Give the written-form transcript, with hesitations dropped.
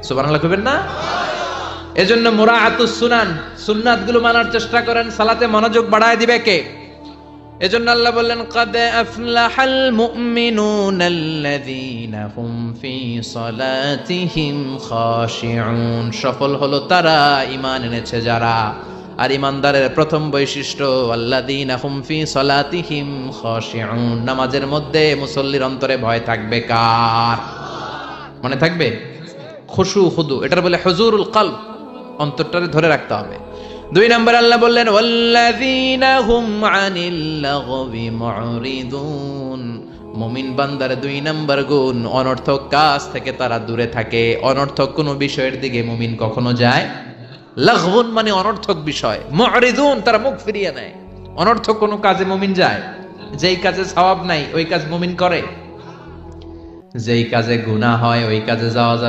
সুবহানাল্লাহ কইবেন না? এজন্য মুরাআতুস সুনান, সুন্নাতগুলো মানার চেষ্টা করেন। সালাতে মনোযোগ বাড়ায় দিবে কে? এজন্য আল্লাহ বললেন ক্বাদ আফলাহাল মুমিনুনাল্লাযীনা হুম ফি সালাতিহিম খাশিউন। সফল হলো তারা ঈমান এনেছে যারা। আর ঈমানদারের প্রথম বৈশিষ্ট্য আল্লাযীনা হুম ফি সালাতিহিম খাশিউন। নামাজের মধ্যে মুসল্লির অন্তরে ভয় থাকবে কার? মনে থাকবে? খুশু খুদু, এটার বলে হুজুরুল কলব, অন্তরটারে ধরে রাখতে হবে। 2 নম্বর আল্লাহ বললেন ওয়াল্লাযীনা হুম আনিল লাগবি মুরিদুন। মুমিন বান্দার 2 নম্বর গুণ, অনর্থক কাজ থেকে তারা দূরে থাকে। অনর্থক কোনো বিষয়ের দিকে মুমিন কখনো যায়? লাগবুন মানে অনর্থক বিষয়, মুরিদুন তারা মুখ ফিরিয়ে নেয়। অনর্থক কোনো কাজে মুমিন যায়? যেই কাজে সওয়াব নাই ওই কাজ মুমিন করে? যেই কাজে গুনাহ হয় ওই কাজে যাওয়া